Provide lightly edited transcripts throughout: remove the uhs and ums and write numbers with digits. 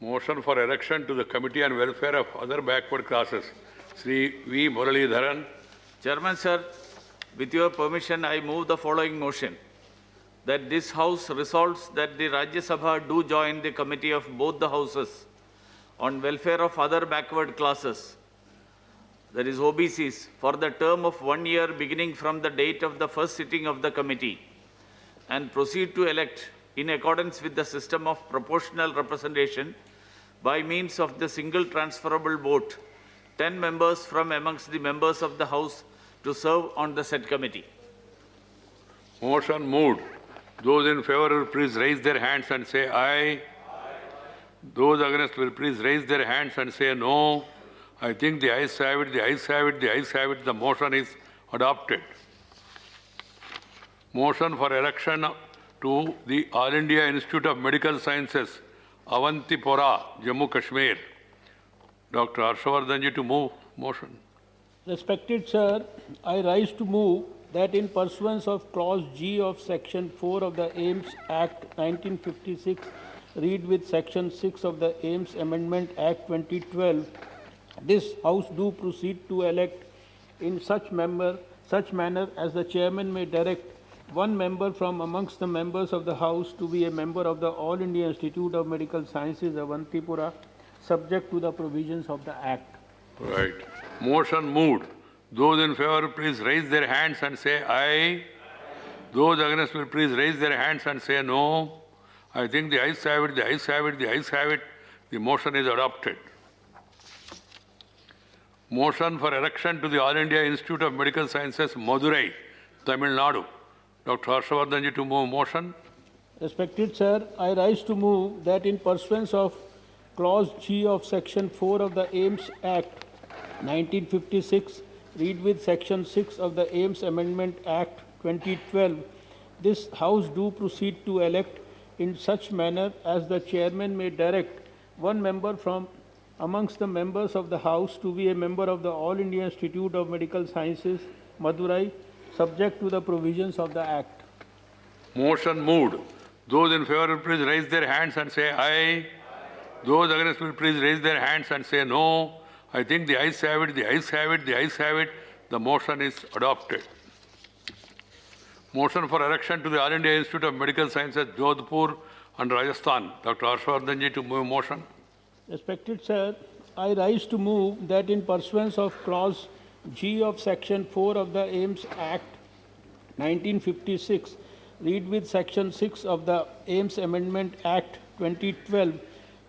Motion for election to the Committee on Welfare of Other Backward Classes. Sri V. Muralidharan. Chairman, sir, with your permission, I move the following motion. That this House resolves that the Rajya Sabha do join the committee of both the Houses on welfare of other backward classes, that is OBCs, for the term of 1 year beginning from the date of the first sitting of the committee, and proceed to elect, in accordance with the system of proportional representation, by means of the single transferable vote, 10 members from amongst the members of the House to serve on the said committee. Motion moved. Those in favor will please raise their hands and say aye. Those against will please raise their hands and say no. I think the ayes have it, the ayes have it, the ayes have it. The motion is adopted. Motion for election to the All India Institute of Medical Sciences, Avantipora, Jammu Kashmir. Dr. Harshavardhanji to move motion. Respected Sir, I rise to move that in pursuance of Clause G of Section 4 of the AIMS Act 1956, read with Section 6 of the AIMS Amendment Act 2012, this House do proceed to elect in such manner as the Chairman may direct one member from amongst the members of the House to be a member of the All India Institute of Medical Sciences, Avantipura, subject to the provisions of the Act. Right. Motion moved. Those in favor please raise their hands and say aye. Those against will please raise their hands and say no. I think the ayes have it, the ayes have it, the ayes have it. The motion is adopted. Motion for election to the All India Institute of Medical Sciences, Madurai, Tamil Nadu. Dr. Harshavardhanji to move motion. Respected Sir, I rise to move that in pursuance of Clause G of Section 4 of the AIMS Act 1956, read with Section 6 of the AIMS Amendment Act 2012, this House do proceed to elect in such manner as the Chairman may direct one member from amongst the members of the House to be a member of the All India Institute of Medical Sciences, Madurai, subject to the provisions of the Act. Motion moved. Those in favor will please raise their hands and say aye. Those against will please raise their hands and say no. I think the ayes have it, the ayes have it, the ayes have it. The motion is adopted. Motion for election to the All India Institute of Medical Sciences, Jodhpur and Rajasthan. Dr. Harshavardhanji to move motion. Respected Sir, I rise to move that in pursuance of Clause G of Section 4 of the AIMS Act 1956, read with Section 6 of the AIMS Amendment Act 2012,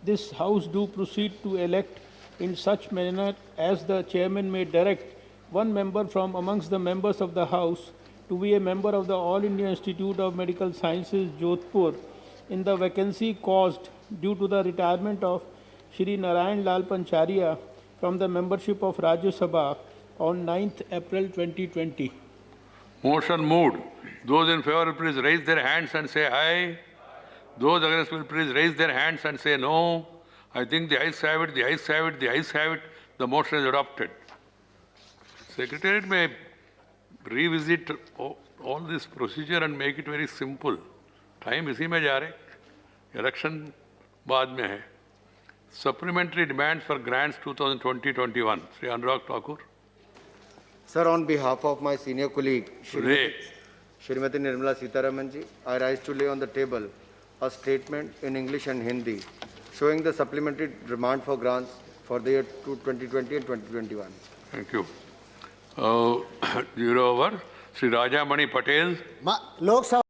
this House do proceed to elect in such manner as the Chairman may direct one member from amongst the members of the House to be a member of the All India Institute of Medical Sciences, Jodhpur, in the vacancy caused due to the retirement of Shri Narayan Lal Pancharia from the membership of Rajya Sabha on 9th April 2020. Motion moved. Those in favor will please raise their hands and say aye. Those against will please raise their hands and say no. I think the ayes have it, the ayes have it, the ayes have it. The motion is adopted. Secretariat may revisit all this procedure and make it very simple. Time इसी में जा रहे, election बाद में है. Supplementary demands for grants 2020-21. Sri Anurag Thakur. Sir, on behalf of my senior colleague, Today, Srimati Nirmala Sitharaman ji, I rise to lay on the table a statement in English and Hindi showing the supplementary demand for grants for the year 2020 and 2021. thank you. Zero over. Sri Rajamani Patel. Lok Sabha